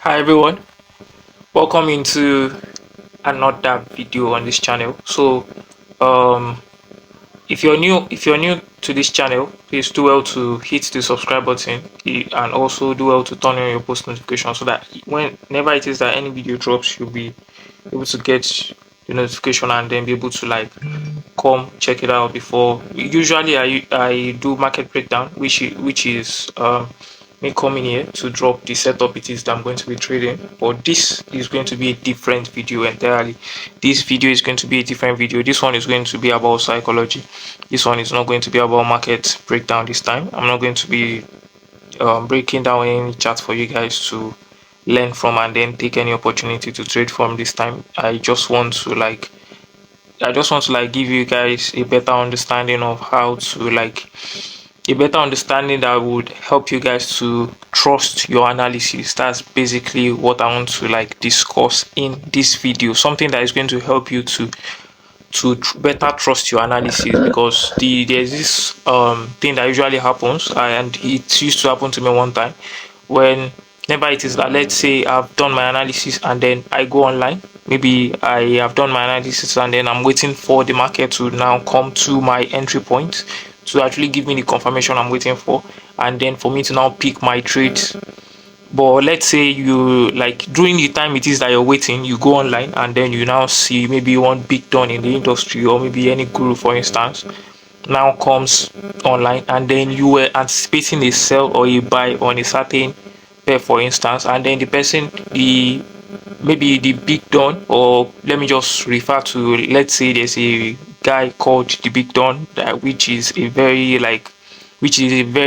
Hi everyone, welcome into another video on this channel. Um if you're new to this channel, please do well to hit the subscribe button and also do well to turn on your post notification so that whenever it is that any video drops, you'll be able to get the notification and then be able to come check it out before. Usually I do market breakdown, which is me coming here to drop the setup it is that I'm going to be trading. But this is going to be a different video entirely. This video is going to be a different video. This one is going to be about psychology. This one is not going to be about market breakdown this time. I'm not going to be breaking down any chart for you guys to learn from and then take any opportunity to trade from this time. I just want to give you guys a better understanding of how to a better understanding that would help you guys to trust your analysis. That's basically what I want to discuss in this video. Something that is going to help you to better trust your analysis, because there's this thing that usually happens, and it used to happen to me one time. Whenever it is that, let's say I've done my analysis and then I go online, maybe I have done my analysis and then I'm waiting for the market to now come to my entry point to actually give me the confirmation I'm waiting for, and then for me to now pick my trades. But let's say you, during the time it is that you're waiting, you go online and then you now see maybe one big don in the industry, or maybe any guru for instance, now comes online, and then you were anticipating a sell or a buy on a certain pair for instance, and then the person, the maybe the big don, or let me just refer to, let's say there's a guy called the big don, which is a very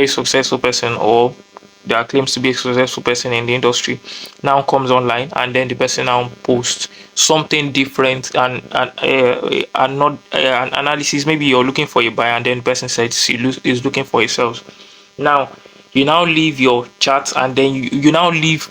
successful person, or that claims to be a successful person in the industry, now comes online, and then the person now posts something different, and not an analysis. Maybe you're looking for a buy and then the person says is looking for a sell. Now you now leave your chat, and then you now leave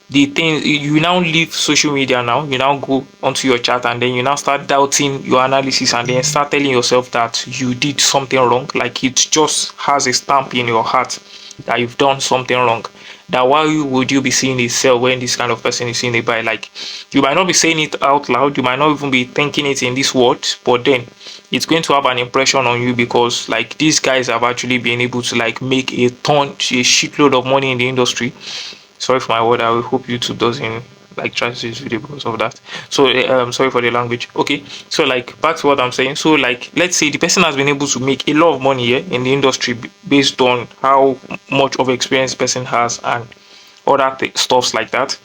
the thing, you now leave social media. Now you now go onto your chat, and then you now start doubting your analysis, and then start telling yourself that you did something wrong. Like, it just has a stamp in your heart that you've done something wrong. That why would you be seeing a sell when this kind of person is seeing a buy? Like, you might not be saying it out loud, you might not even be thinking it in this words, but then it's going to have an impression on you, because these guys have actually been able to make a shitload of money in the industry. Sorry for my word. I hope YouTube doesn't try to see this video because of that. So sorry for the language. Okay, so back to what I'm saying. So let's say the person has been able to make a lot of money here in the industry based on how much of experience the person has and other stuffs like that.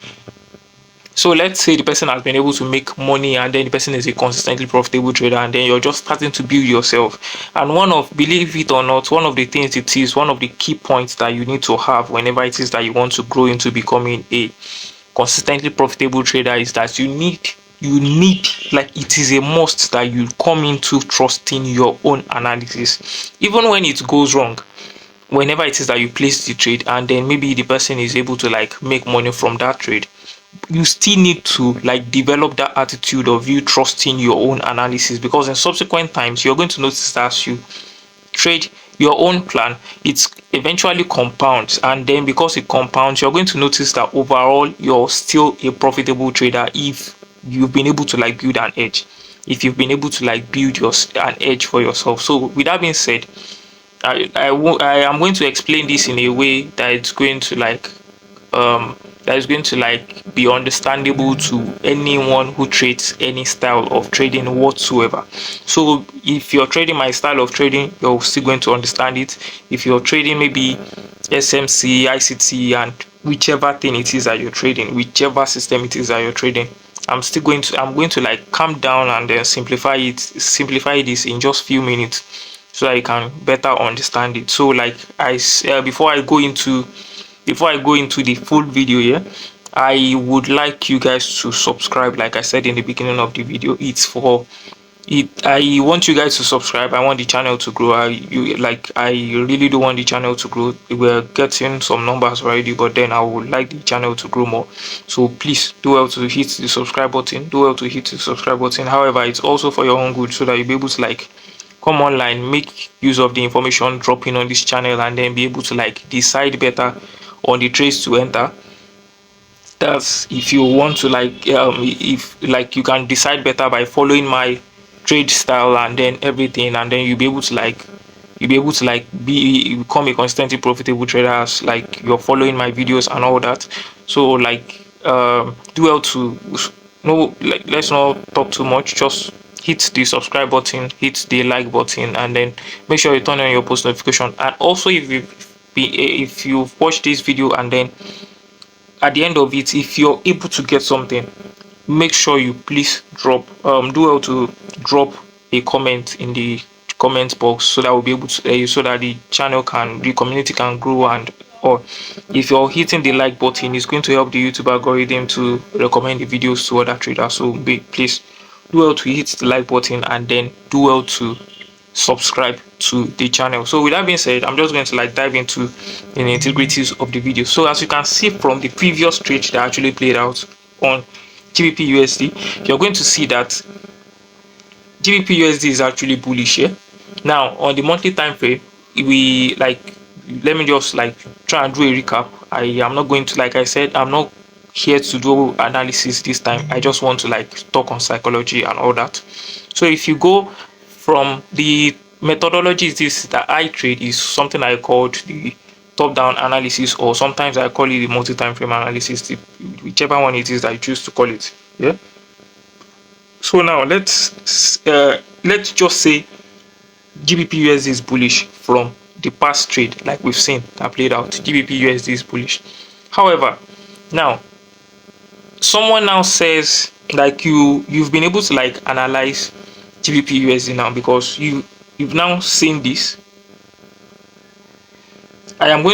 So let's say the person has been able to make money, and then the person is a consistently profitable trader, and then you're just starting to build yourself. And believe it or not, one of the things, it is one of the key points that you need to have whenever it is that you want to grow into becoming a consistently profitable trader, is that you need, it is a must that you come into trusting your own analysis, even when it goes wrong. Whenever it is that you place the trade and then maybe the person is able to make money from that trade, you still need to develop that attitude of you trusting your own analysis, because in subsequent times you're going to notice that as you trade your own plan, it eventually compounds, and then because it compounds, you're going to notice that overall you're still a profitable trader if you've been able to build an edge, if you've been able to build an edge for yourself. So with that being said, I am going to explain this in a way that it's going to be understandable to anyone who trades any style of trading whatsoever. So if you're trading my style of trading, you're still going to understand it. If you're trading maybe SMC, ICT, and whichever thing it is that you're trading, whichever system it is that you're trading, I'm going to calm down and then simplify this in just few minutes so that you can better understand it. So before I go into the full video here, I would like you guys to subscribe. Like I said in the beginning of the video, I want you guys to subscribe. I want the channel to grow. I really do want the channel to grow. We're getting some numbers already, but then I would like the channel to grow more. So please do well to hit the subscribe button. However, it's also for your own good, so that you'll be able to come online, make use of the information dropping on this channel, and then be able to decide better on the trades to enter, That's if you want to like if like you can decide better by following my trade style and then everything, and then you'll be able to like become a constantly profitable trader as like you're following my videos and all that. So like do well to no, like let's not talk too much, just hit the subscribe button, hit the like button, and then make sure you turn on your post notification. And also if you've watched this video and then at the end of it, if you're able to get something, make sure you please do well to drop a comment in the comment box, so that we'll be able to so that the community can grow. And or if you're hitting the like button, it's going to help the YouTube algorithm to recommend the videos to other traders. So please do well to hit the like button, and then do well to subscribe to the channel. So with that being said, I'm just going to like dive into the nitty-gritties of the video. So as you can see from the previous trade that actually played out on GBP USD, you're going to see that GBP USD is actually bullish here. Now on the monthly time frame, we like, let me just like try and do a recap. I am not going to, like I said, I'm not here to do analysis this time. I just want to like talk on psychology and all that. So if you go from the methodologies, this that I trade is something I called the top-down analysis, or sometimes I call it the multi-time frame analysis, whichever one it is that you choose to call it. Yeah. So now let's just say GBP USD is bullish from the past trade, like we've seen that played out. GBP USD is bullish. However, now someone now says like you've been able to like analyze GBP USD now because you've now seen this. I am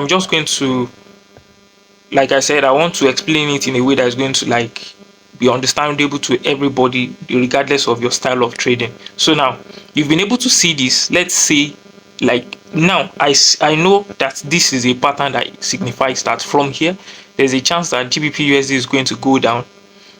just going to, like I said, I want to explain it in a way that is going to like be understandable to everybody regardless of your style of trading. So now you've been able to see this. Let's say like now I know that this is a pattern that signifies that from here there's a chance that GBP USD is going to go down.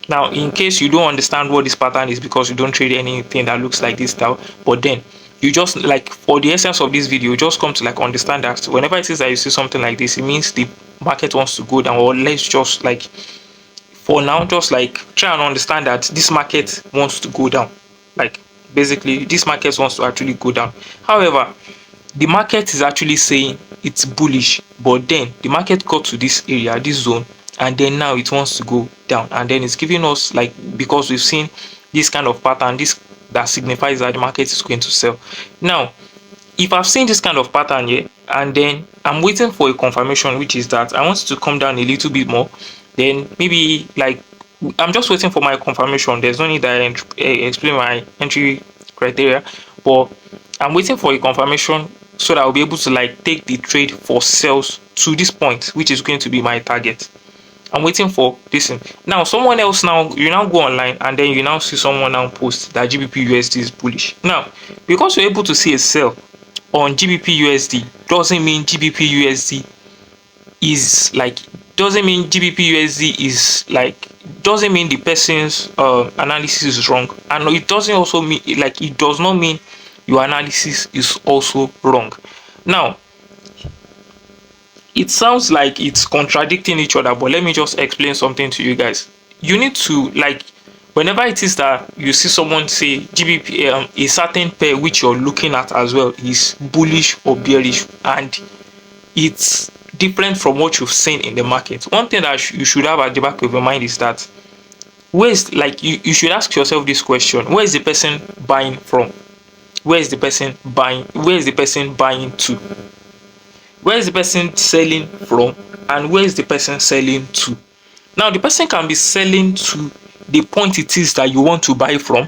Now in case you don't understand what this pattern is because you don't trade anything that looks like this style, but then you just like, for the essence of this video, just come to like understand that whenever it is that you see something like this, it means the market wants to go down. Or let's just like, for now, just like try and understand that this market wants to go down. Like basically this market wants to actually go down. However, the market is actually saying it's bullish, but then the market got to this area, this zone, and then now it wants to go down, and then it's giving us like, because we've seen this kind of pattern, this that signifies that the market is going to sell. Now if I've seen this kind of pattern here and then I'm waiting for a confirmation, which is that I want it to come down a little bit more, then maybe like I'm just waiting for my confirmation. There's no need that I explain my entry criteria, but I'm waiting for a confirmation so that I'll be able to like take the trade for sales to this point, which is going to be my target. I'm waiting for this thing. Now someone else, now you now go online and then you now see someone now post that GBP USD is bullish. Now because you're able to see a sell on GBP USD doesn't mean GBP USD is like, doesn't mean GBP USD is like, doesn't mean the person's analysis is wrong, and it doesn't also mean like, it does not mean your analysis is also wrong. Now it sounds like it's contradicting each other, but let me just explain something to you guys. You need to like, whenever it is that you see someone say GBP a certain pair which you're looking at as well is bullish or bearish, and it's different from what you've seen in the market, one thing that you should have at the back of your mind is that where is, like, you should ask yourself this question: where is the person buying from? Where is the person buying? Where is the person buying to? Where is the person selling from? And where is the person selling to? Now the person can be selling to the point it is that you want to buy from,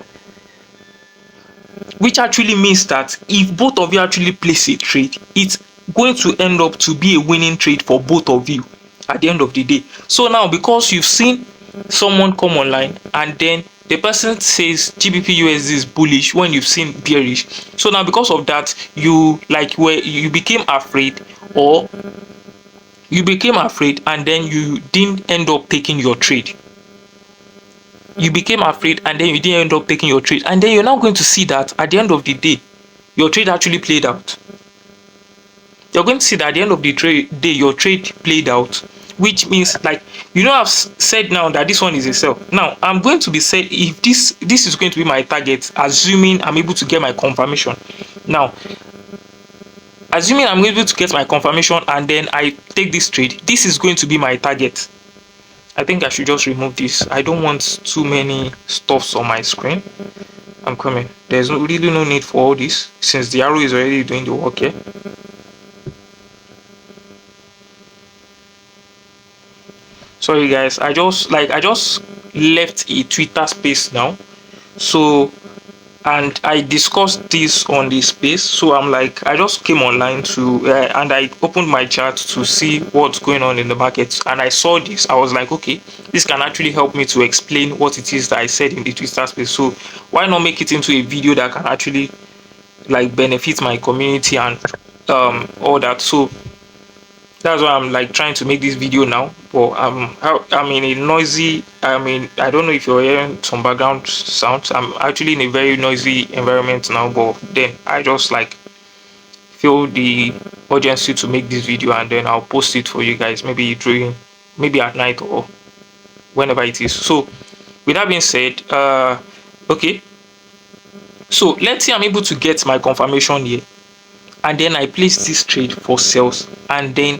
which actually means that if both of you actually place a trade, it's going to end up to be a winning trade for both of you at the end of the day. So now because you've seen someone come online and then the person says GBP USD is bullish when you've seen bearish, so now because of that you like, where you became afraid, or you became afraid and then you didn't end up taking your trade. You became afraid and then you didn't end up taking your trade, and then you're now going to see that at the end of the day your trade actually played out. You're going to see that at the end of the day your trade played out, which means like I've said now that this one is a sell. Now I'm going to be said if this is going to be my target, assuming I'm able to get my confirmation. Now assuming I'm able to get my confirmation and then I take this trade, this is going to be my target. I think I should just remove this. I don't want too many stuffs on my screen. I'm coming. There's really no need for all this since the arrow is already doing the work here. Sorry guys, I just left a Twitter space now. So and I discussed this on the space. So I'm like, I just came online to and I opened my chart to see what's going on in the market, and I saw this. I was like, okay, this can actually help me to explain what it is that I said in the Twitter space. So why not make it into a video that can actually like benefit my community and all that. So that's why I'm like trying to make this video now. But I'm in a noisy, I don't know if you're hearing some background sounds. I'm actually in a very noisy environment now, but then I just like feel the urgency to make this video, and then I'll post it for you guys maybe at night or whenever it is. So with that being said, okay, so let's say I'm able to get my confirmation here, and then I place this trade for sales, and then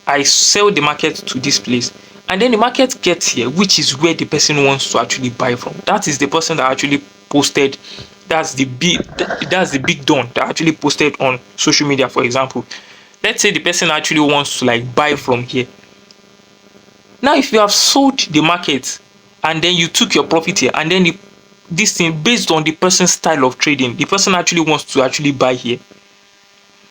I sell the market to this place, and then the market gets here, which is where the person wants to actually buy from. That is the person that actually posted. That's the big don that actually posted on social media. For example, let's say the person actually wants to like buy from here. Now if you have sold the market and then you took your profit here, and then this thing based on the person's style of trading, the person actually wants to actually buy here,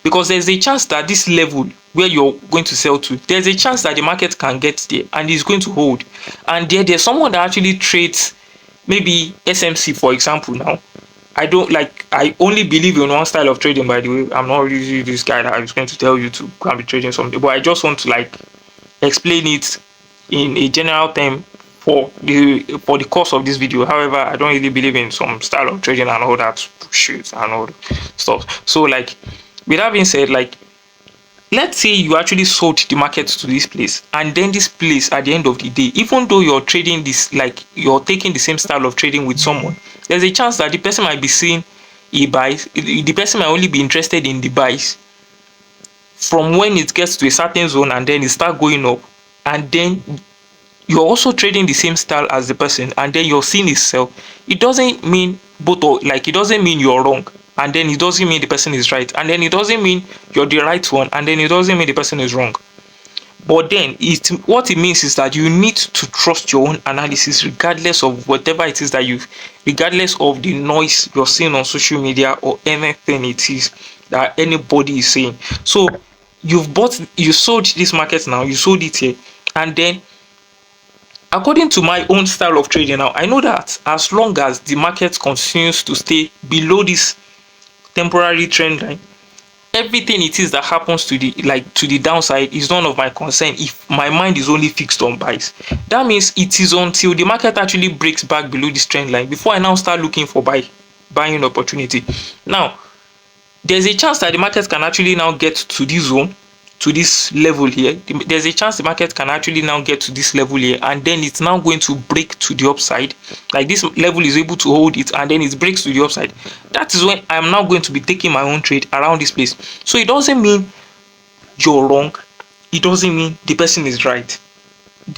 because there's a chance that this level where you're going to sell to, there's a chance that the market can get there and is going to hold. And there's someone that actually trades maybe SMC, for example. Now I only believe in one style of trading, by the way. I'm not really this guy that is going to tell you to go and be trading something, but I just want to like explain it in a general term for the course of this video. However, I don't really believe in some style of trading and all that shit and all stuff. So like with that being said, like let's say you actually sold the market to this place, and then this place at the end of the day, even though you're trading this, like you're taking the same style of trading with someone, there's a chance that the person might be seeing a buys. The person might only be interested in the buys from when it gets to a certain zone, and then it start going up, and then you're also trading the same style as the person, and then you're seeing it sell. It doesn't mean it doesn't mean you're wrong, and then it doesn't mean the person is right, and then it doesn't mean you're the right one, and then it doesn't mean the person is wrong. But then what it means is that you need to trust your own analysis, regardless of whatever it is regardless of the noise you're seeing on social media or anything it is that anybody is saying. So you sold this market now, you sold it here, and then according to my own style of trading now, I know that as long as the market continues to stay below this temporary trend line, everything it is that happens to the downside is none of my concern if my mind is only fixed on buys. That means it is until the market actually breaks back below this trend line before I now start looking for buying opportunity. Now, there's a chance that the market can actually now get to this zone, to this level here. There's a chance the market can actually now get to this level here, and then it's now going to break to the upside. Like this level is able to hold it, and then it breaks to the upside. That is when I'm now going to be taking my own trade around this place. So it doesn't mean you're wrong, it doesn't mean the person is right.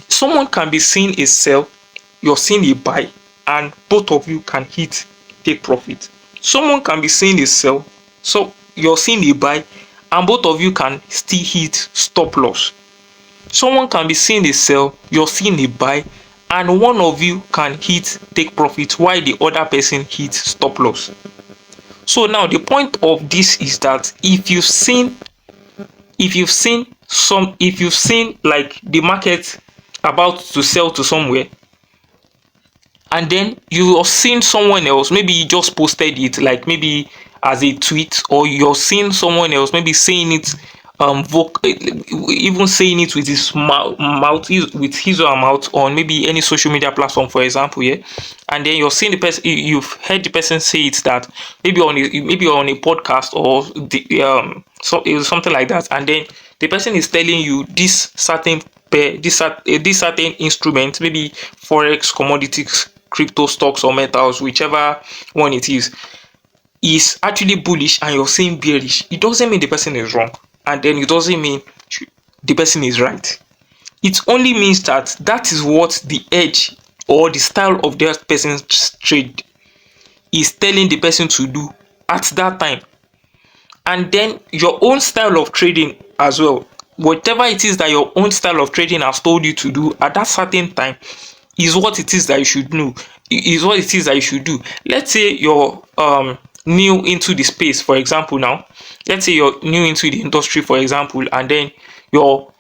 Someone can be seeing a sell, you're seeing a buy, and both of you can take profit. Someone can be seeing a sell, so you're seeing a buy, and both of you can still hit stop loss. Someone can be seeing a sell, you're seeing a buy, and one of you can take profit while the other person hits stop loss. So now the point of this is that if you've seen like the market about to sell to somewhere, and then you're seeing someone else, maybe you just posted it like maybe as a tweet, or you're seeing someone else maybe saying it even saying it with his mouth, with his or her mouth on maybe any social media platform, for example, yeah, and then you're seeing the person, you've heard the person say it, that maybe on a podcast or something like that, and then the person is telling you this certain pair, this certain instrument, maybe forex, commodities, crypto, stocks, or metals, whichever one it is actually bullish and you're saying bearish, it doesn't mean the person is wrong, and then it doesn't mean the person is right. It only means that that is what the edge or the style of that person's trade is telling the person to do at that time. And then your own style of trading as well, whatever it is that your own style of trading has told you to do at that certain time, is what it is that you should know, is what it is that you should do. Let's say you're new into the space, for example. Now let's say you're new into the industry, for example, and then you're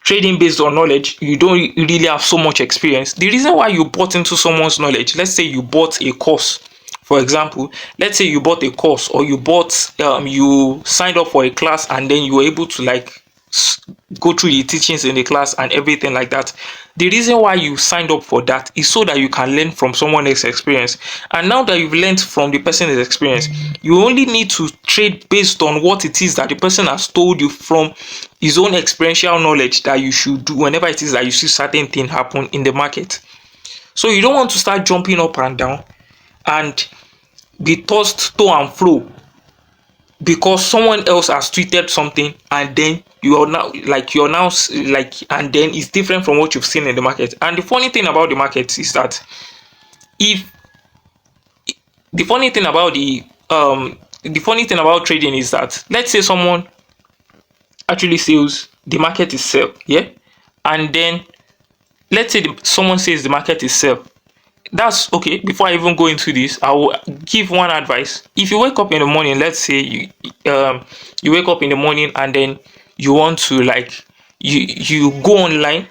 trading based on knowledge. You don't really have so much experience. The reason why you bought into someone's knowledge, let's say you bought a course, for example, let's say you bought a course, or you signed up for a class, and then you were able to like go through the teachings in the class and everything like that. The reason why you signed up for that is so that you can learn from someone else's experience. And now that you've learned from the person's experience, you only need to trade based on what it is that the person has told you from his own experiential knowledge that you should do whenever it is that you see certain thing happen in the market. So you don't want to start jumping up and down and be tossed to and fro because someone else has tweeted something, and then you're now and then it's different from what you've seen in the market. And the funny thing about the market is that if the funny thing about trading is that, let's say someone actually sells, the market is sell, yeah, and then let's say someone says the market is sell. That's okay. Before I even go into this, I will give one advice. If you wake up in the morning, let's say you wake up in the morning, and then you want to you go online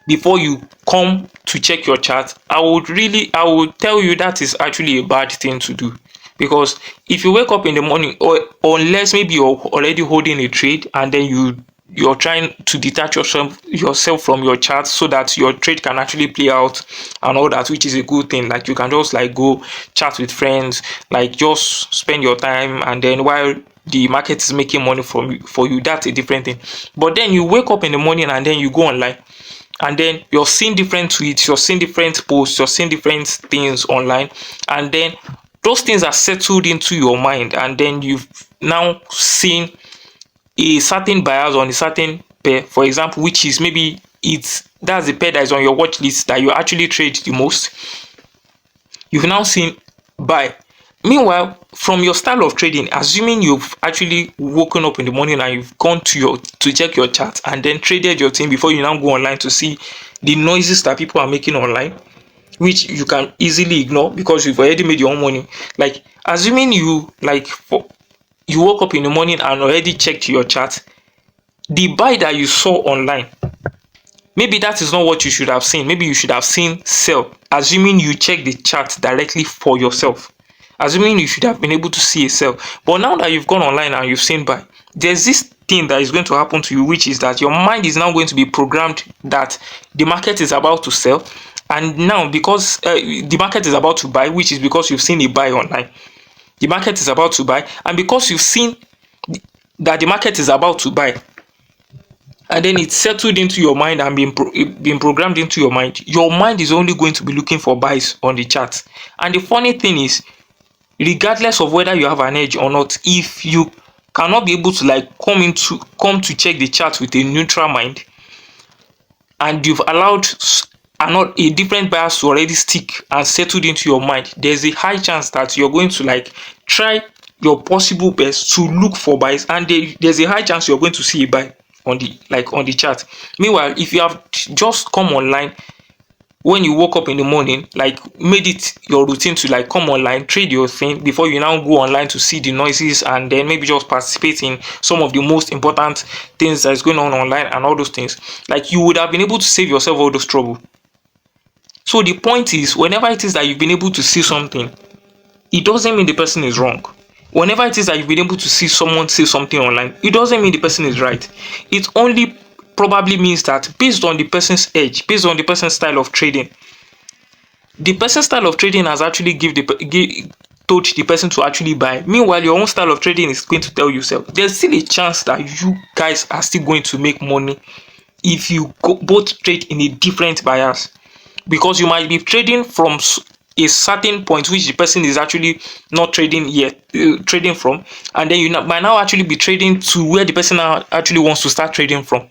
before you come to check your chart, I would tell you that is actually a bad thing to do. Because if you wake up in the morning, or unless maybe you're already holding a trade, and then you're trying to detach yourself from your chart so that your trade can actually play out and all that, which is a good thing. Like, you can just like go chat with friends, like just spend your time, and then while the market is making money for you, that's a different thing. But then you wake up in the morning, and then you go online, and then you're seeing different tweets, you're seeing different posts, you're seeing different things online, and then those things are settled into your mind, and then you've now seen a certain bias on a certain pair, for example, which is maybe that's the pair that is on your watch list that you actually trade the most. You've now seen buy. Meanwhile, from your style of trading, assuming you've actually woken up in the morning and you've gone to check your chart and then traded your thing before you now go online to see the noises that people are making online, which you can easily ignore because you've already made your own money. Like, assuming you woke up in the morning and already checked your chart, the buy that you saw online, maybe that is not what you should have seen. Maybe you should have seen sell, assuming you check the chart directly for yourself, assuming you should have been able to see a sell. But now that you've gone online and you've seen buy, there's this thing that is going to happen to you, which is that your mind is now going to be programmed that the market is about to sell. And now, because the market is about to buy, which is because you've seen a buy online, the market is about to buy, and because you've seen that the market is about to buy, and then it's settled into your mind and been programmed into your mind is only going to be looking for buys on the chart. And the funny thing is, regardless of whether you have an edge or not, if you cannot be able to come to check the chart with a neutral mind, and you've allowed a different bias to already stick and settled into your mind, there's a high chance that you're going to try your possible best to look for buys, and there's a high chance you're going to see a buy on the chart. Meanwhile, if you have just come online when you woke up in the morning, made it your routine to come online, trade your thing before you now go online to see the noises, and then maybe just participate in some of the most important things that's going on online and all those things, you would have been able to save yourself all those trouble. So the point is, whenever it is that you've been able to see something, it doesn't mean the person is wrong. Whenever it is that you've been able to see someone say something online, it doesn't mean the person is right. It only probably means that based on the person's edge, based on the person's style of trading, the person's style of trading has actually told the person to actually buy. Meanwhile, your own style of trading is going to tell yourself there's still a chance that you guys are still going to make money if you both trade in a different bias, because you might be trading from a certain point which the person is actually not trading yet, trading from, and then you might now actually be trading to where the person now actually wants to start trading from.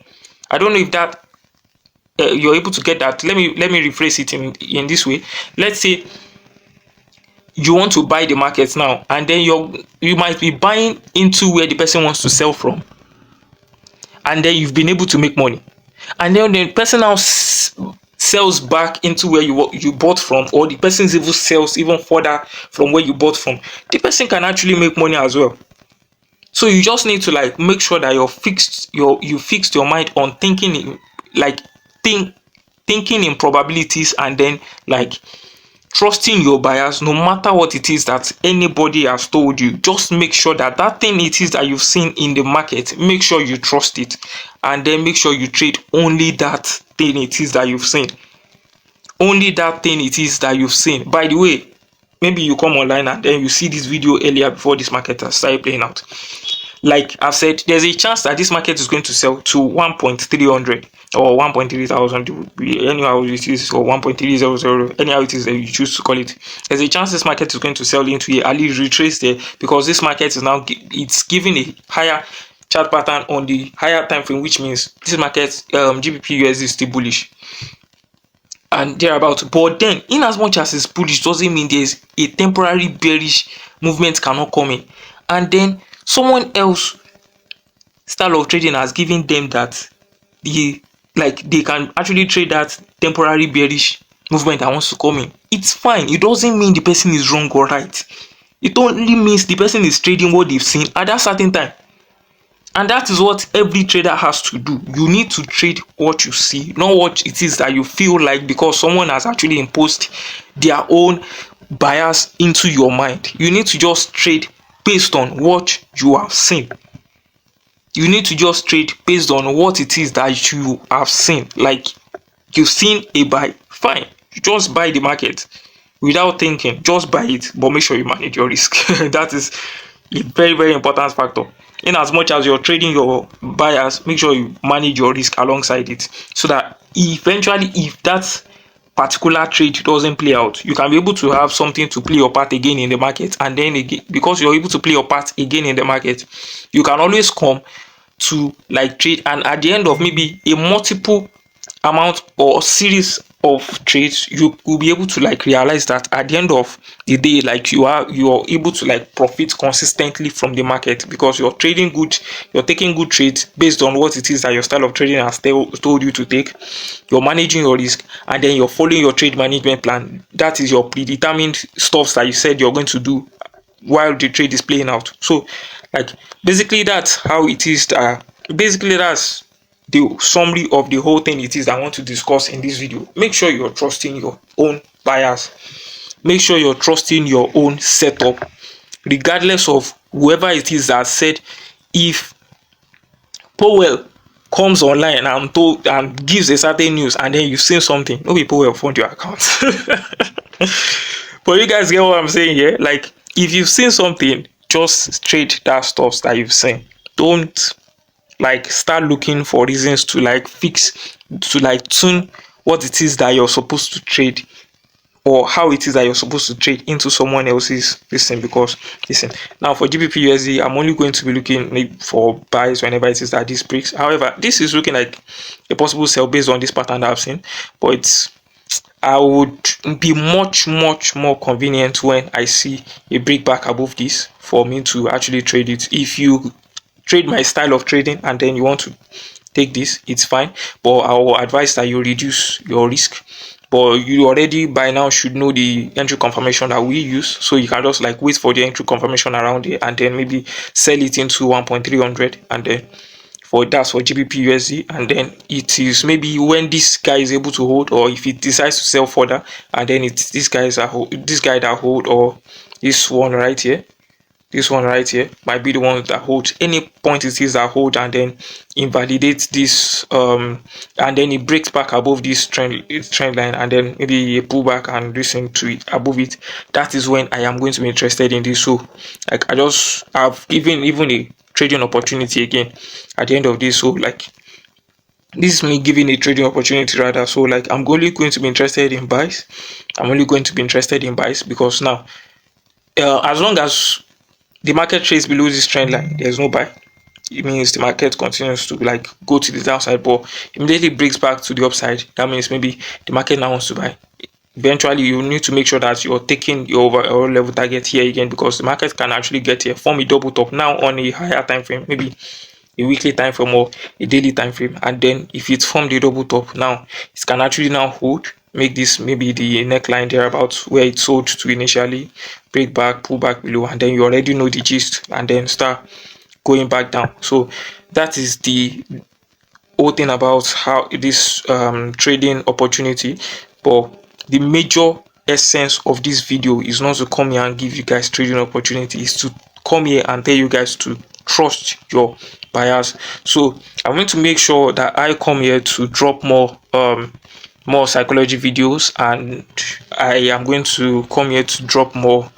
I don't know if that you're able to get that. Let me rephrase it in this way. Let's say you want to buy the market now, and then you might be buying into where the person wants to sell from, and then you've been able to make money, and then the person now sells back into where you bought from, or the person even sells even further from where you bought from. The person can actually make money as well. So you just need to like make sure that you fixed your mind on thinking in, like thinking in probabilities, and then like trusting your buyers no matter what it is that anybody has told you. Just make sure that that thing it is that you've seen in the market, make sure you trust it, and then make sure you trade only that thing it is that you've seen. Only that thing it is that you've seen. By the way, maybe you come online and then you see this video earlier before this market has started playing out. Like I've said, there's a chance that this market is going to sell to 1.300 or 1.3000, anyhow it is, or 1.300, anyhow it is that you choose to call it. There's a chance this market is going to sell into a early retrace there, because this market is now it's giving a higher chart pattern on the higher time frame, which means this market GBP USD is still bullish and thereabout. But then, in as much as it's bullish, doesn't mean there's a temporary bearish movement cannot come in, and then someone else style of trading has given them that they can actually trade that temporary bearish movement that wants to come in. It's fine. It doesn't mean the person is wrong or right. It only means the person is trading what they've seen at that certain time. And that is what every trader has to do. You need to trade what you see, not what it is that you feel like, because someone has actually imposed their own bias into your mind. You need to just trade based on what you have seen. You need to just trade based on what it is that you have seen. Like you've seen a buy, fine. You just buy the market without thinking. Just buy it, but make sure you manage your risk. That is a very, very important factor. In as much as you're trading your buyers, make sure you manage your risk alongside it, so that eventually, if that particular trade doesn't play out, you can be able to have something to play your part again in the market. And then again, because you're able to play your part again in the market, you can always come to like trade, and at the end of maybe a multiple amount or series of trades, you will be able to like realize that at the end of the day, like you're able to like profit consistently from the market, because you're trading good, you're taking good trades based on what it is that your style of trading has told you to take. You're managing your risk, and then you're following your trade management plan. That is your predetermined stuff that you said you're going to do while the trade is playing out. So like basically that's how it is. Basically that's the summary of the whole thing it is that I want to discuss in this video. Make sure you're trusting your own bias. Make sure you're trusting your own setup, regardless of whoever it is that said. If Powell comes online and told and gives a certain news, and then you've seen something, no people will fund your account. But you guys get what I'm saying here? Like if you've seen something, just trade that stuff that you've seen. Don't like start looking for reasons to like tune what it is that you're supposed to trade, or how it is that you're supposed to trade into someone else's listen. Because listen, now for GBP USD, I'm only going to be looking for buys whenever it is that this breaks. However, this is looking like a possible sell based on this pattern that I've seen, but I would be much more convenient when I see a break back above this for me to actually trade it. If you trade my style of trading and then you want to take this, it's fine, but I will advise that you reduce your risk. But you already by now should know the entry confirmation that we use, so you can just like wait for the entry confirmation around it, and then maybe sell it into 1.300, and then that's for GBP USD. And then it is maybe when this guy is able to hold, or if it decides to sell further, and then it's this guy that hold, or this one right here. This one right here might be the one that holds any point it is that hold, and then invalidates this and then it breaks back above this trend line, and then maybe a pullback and listen to it above it. That is when I am going to be interested in this. So like I just have even a trading opportunity again at the end of this. So like This is me giving a trading opportunity rather. So like I'm only going to be interested in buys. I'm only going to be interested in buys because now, as long as the market trades below this trend line, there's no buy. It means the market continues to like go to the downside, but immediately breaks back to the upside. That means maybe the market now wants to buy. Eventually, you need to make sure that you're taking your overall level target here again, because the market can actually get here, form a double top now on a higher time frame, maybe a weekly time frame or a daily time frame. And then if it's formed a double top, now it can actually now hold, make this maybe the neckline thereabouts where it sold to initially, break back, pull back below, and then you already know the gist, and then start going back down. So that is the whole thing about how this trading opportunity. But the major essence of this video is not to come here and give you guys trading opportunity, is to come here and tell you guys to trust your buyers. So I'm going to make sure that I come here to drop more psychology videos, and I am going to come here to drop more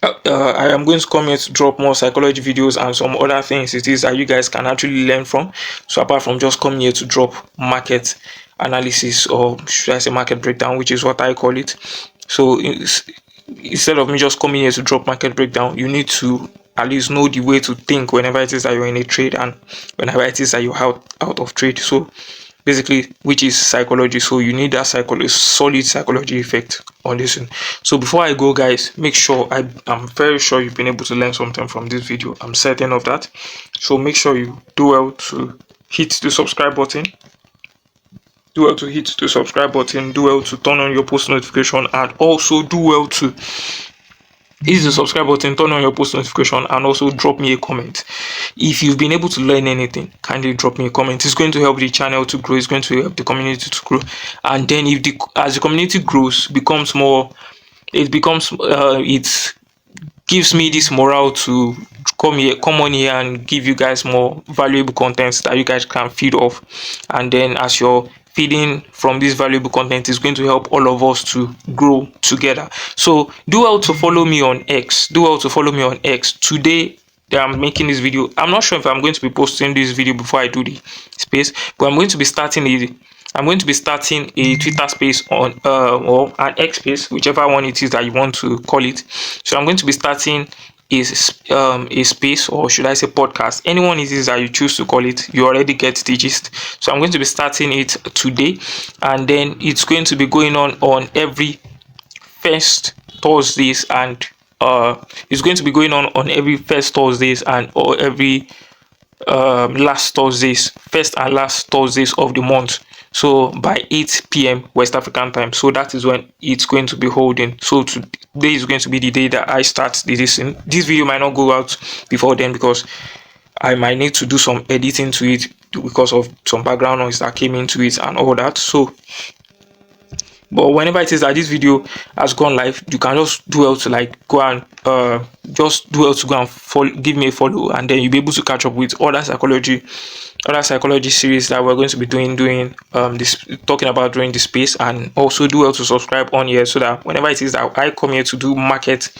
I am going to come here to drop more psychology videos and some other things it is that you guys can actually learn from. So apart from just coming here to drop market analysis, or should I say market breakdown, which is what I call it. So instead of me just coming here to drop market breakdown, you need to at least know the way to think whenever it is that you're in a trade and whenever it is that you're out of trade. So basically, which is psychology. So you need that solid psychology effect on this one. So before I go, guys, make sure I'm very sure you've been able to learn something from this video. I'm certain of that. So make sure you do well to hit the subscribe button. Do well to hit the subscribe button. Do well to turn on your post notification, and also do well to hit the subscribe button, turn on your post notification, and also drop me a comment. If you've been able to learn anything, kindly drop me a comment. It's going to help the channel to grow. It's going to help the community to grow. And then as the community grows, becomes more, it gives me this morale to come on here and give you guys more valuable content that you guys can feed off. And then as you're feeding from this valuable content, is going to help all of us to grow together. So do well to follow me on X. Today that I'm making this video, I'm not sure if I'm going to be posting this video before I do the space, but I'm going to be starting a Twitter space on or an X space, whichever one it is that you want to call it. So I'm going to be starting a space, or should I say podcast, anyone it is that you choose to call it, you already get the gist. So I'm going to be starting it today, and then it's going to be going on every first Thursdays, and it's going to be going on every first Thursdays and or every first and last Thursdays of the month. So by 8 p.m. West African time. So that is when it's going to be holding. So today is going to be the day that I start this. This video might not go out before then, because I might need to do some editing to it because of some background noise that came into it and all that. So but whenever it is that this video has gone live, you can just do well to like go and give me a follow, and then you'll be able to catch up with other psychology series that we're going to be doing this, talking about during the space. And also do well to subscribe on here, so that whenever it is that I come here to do market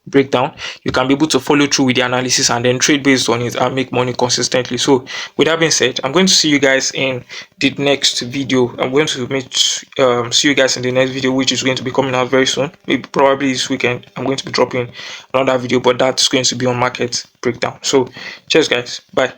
breakdown, you can be able to follow through with the analysis and then trade based on it and make money consistently. So with that being said, I'm going to see you guys in the next video. I'm going to see you guys in the next video, which is going to be coming out very soon, maybe probably this weekend. I'm going to be dropping another video, but that's going to be on market breakdown. So cheers guys, bye.